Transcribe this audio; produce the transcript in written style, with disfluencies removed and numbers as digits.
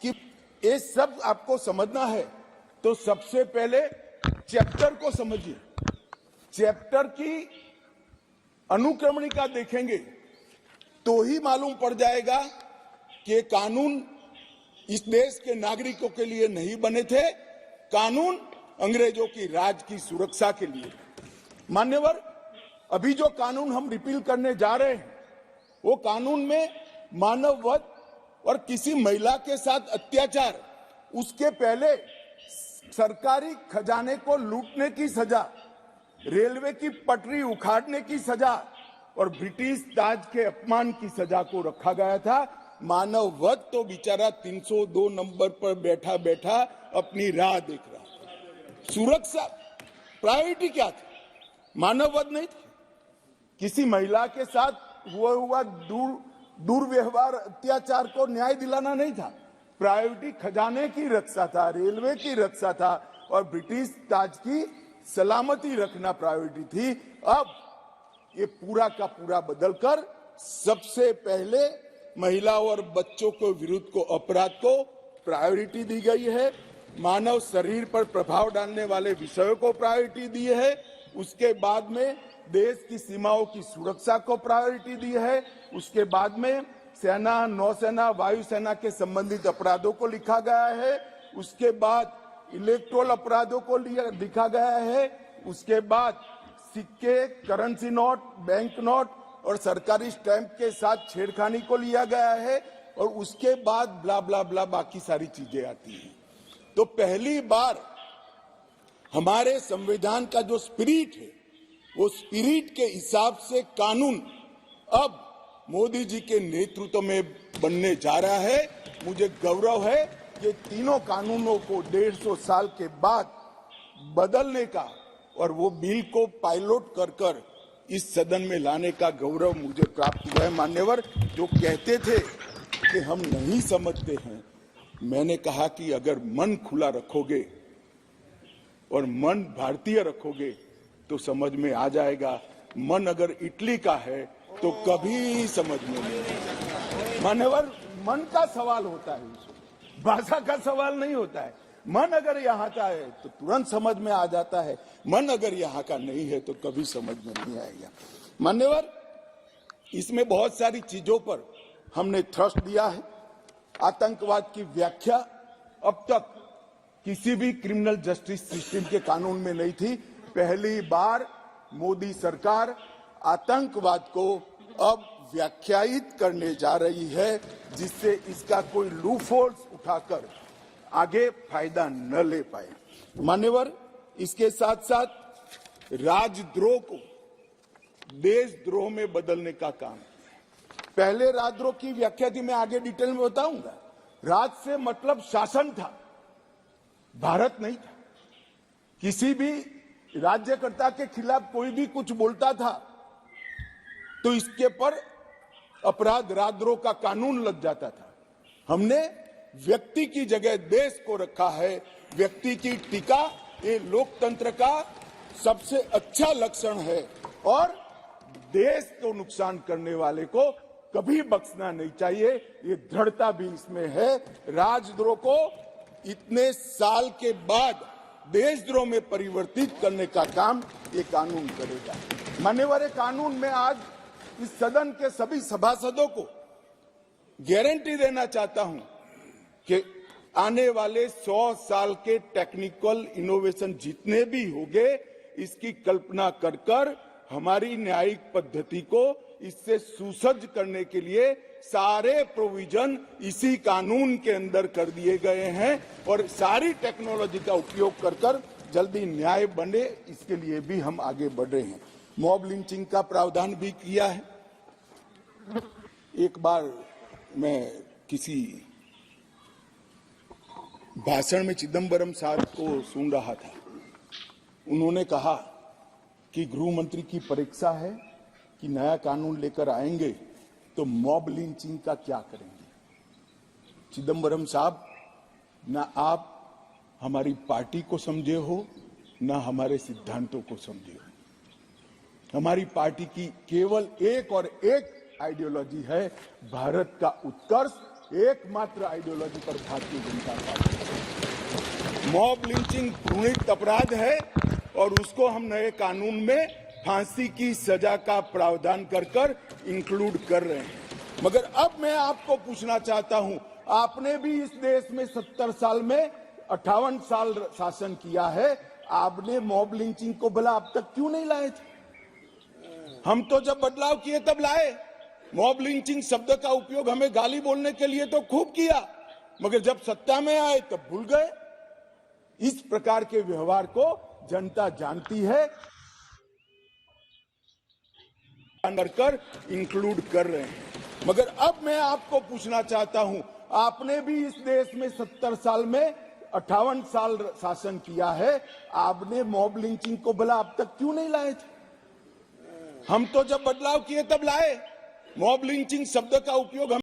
कि ये सब आपको समझना है तो सबसे पहले चैप्टर को समझिए। चैप्टर की अनुक्रमणिका देखेंगे तो ही मालूम पड़ जाएगा कि कानून इस देश के नागरिकों के लिए नहीं बने थे, कानून अंग्रेजों की राज की सुरक्षा के लिए। मान्यवर, अभी जो कानून हम रिपील करने जा रहे हैं वो कानून में मानव वध और किसी महिला के साथ अत्याचार, उसके पहले सरकारी खजाने को लूटने की सजा, रेलवे की पटरी उखाड़ने की सजा और ब्रिटिश ताज के अपमान की सजा को रखा गया था। मानव वध तो बेचारा 302 नंबर पर बैठा बैठा अपनी राह देख रहा था। सुरक्षा प्रायोरिटी क्या थी? मानव वध नहीं था। किसी महिला के साथ हुआ दुर्व्यवहार, अत्याचार को न्याय दिलाना नहीं था। प्रायोरिटी खजाने की रक्षा था, रेलवे की रक्षा था और ब्रिटिश ताज की सलामती रखना प्रायोरिटी थी। अब ये पूरा का पूरा बदलकर सबसे पहले महिलाओं और बच्चों को विरुद्ध को अपराध को प्रायोरिटी दी गई है। मानव शरीर पर प्रभाव डालने वाले विषयों को प्रायोरिटी दी है। उसके बाद में देश की सीमाओं की सुरक्षा को प्रायोरिटी दी है। उसके बाद में सेना, नौसेना, वायुसेना के संबंधित अपराधों को लिखा गया है। उसके बाद इलेक्ट्रोल अपराधों को लिखा गया है। उसके बाद सिक्के, करेंसी नोट, बैंक नोट और सरकारी स्टैंप के साथ छेड़खानी को लिया गया है और उसके बाद ब्ला ब्ला ब्ला बाकी सारी चीजें आती हैं। तो पहली बार हमारे संविधान का जो स्पिरिट है वो स्पिरिट के हिसाब से कानून अब मोदी जी के नेतृत्व में बनने जा रहा है। मुझे गौरव है कि तीनों कानूनों को 150 साल के बाद बदलने का और वो बिल को पायलट कर इस सदन में लाने का गौरव मुझे प्राप्त हुआ है। मान्यवर, जो कहते थे कि हम नहीं समझते हैं, मैंने कहा कि अगर मन खुला रखोगे और मन भारतीय रखोगे तो समझ में आ जाएगा। मन अगर इटली का है तो कभी समझ में नहीं आएगा। मान्यवर, मन का सवाल होता है, भाषा का सवाल नहीं होता है। मन अगर यहाँ का है तो तुरंत समझ में आ जाता है, मन अगर यहाँ का नहीं है तो कभी समझ में नहीं आएगा। मान्यवर, इसमें बहुत सारी चीजों पर हमने थ्रस्ट दिया है। आतंकवाद की व्याख्या अब तक किसी भी क्रिमिनल जस्टिस सिस्टम के कानून में नहीं थी। पहली बार मोदी सरकार आतंकवाद को अब व्याख्यायित करने जा रही है, जिससे इसका कोई लूपहोल्स उठाकर आगे फायदा न ले पाए। मान्यवर, इसके साथ साथ राजद्रोह को देशद्रोह में बदलने का काम। पहले राजद्रोह की व्याख्या थी, मैं आगे डिटेल में बताऊंगा। राज से मतलब शासन था, भारत नहीं था। किसी भी राज्यकर्ता के खिलाफ कोई भी कुछ बोलता था तो इसके पर अपराध, राजद्रोह का कानून लग जाता था। हमने व्यक्ति की जगह देश को रखा है। व्यक्ति की टीका ये लोकतंत्र का सबसे अच्छा लक्षण है और देश को नुकसान करने वाले को कभी बख्शना नहीं चाहिए। ये दृढ़ता भी इसमें है। राजद्रोह को इतने साल के बाद देशद्रोह में परिवर्तित करने का काम ये कानून करेगा। मान्यवर, कानून में आज इस सदन के सभी सभासदों को गारंटी देना चाहता हूं कि आने वाले 100 साल के टेक्निकल इनोवेशन जितने भी होंगे, इसकी कल्पना कर हमारी न्यायिक पद्धति को इससे सुसज्ज करने के लिए सारे प्रोविजन इसी कानून के अंदर कर दिए गए हैं और सारी टेक्नोलॉजी का उपयोग कर जल्दी न्याय बने, इसके लिए भी हम आगे बढ़ रहे हैं। मॉब लिंचिंग का प्रावधान भी किया है। एक बार मैं किसी भाषण में चिदम्बरम साहब को सुन रहा था। उन्होंने कहा कि गृह मंत्री की परीक्षा है कि नया कानून लेकर आएंगे तो मॉब लिंचिंग का क्या करेंगे। चिदम्बरम साहब, ना आप हमारी पार्टी को समझे हो, ना हमारे सिद्धांतों को समझे हो। हमारी पार्टी की केवल एक और एक आइडियोलॉजी है, भारत का उत्कर्ष एकमात्र आइडियोलॉजी पर Bharatiya Janata party. Mob lynching घृणित अपराध है और उसको हम नए कानून में फांसी की सजा का प्रावधान कर इंक्लूड कर रहे हैं। मगर अब मैं आपको पूछना चाहता हूं, आपने भी इस देश में 70 साल में 58 साल शासन किया है, आपने मॉब लिंचिंग को भला अब तक क्यों नहीं लाए थे? हम तो जब बदलाव किए तब लाए। मॉब लिंचिंग शब्द का उपयोग हमें गाली बोलने के लिए तो खूब किया, मगर जब सत्ता में आए तब भूल गए। इस प्रकार के व्यवहार को जनता जानती है, कर इंक्लूड कर रहे हैं। मगर अब मैं आपको पूछना चाहता हूं, आपने भी इस देश में 70 साल में 58 साल शासन किया है, आपने मॉब लिंचिंग को भला अब तक क्यों नहीं लाए थे? हम तो जब बदलाव किए तब लाए। मॉब लिंचिंग शब्द का उपयोग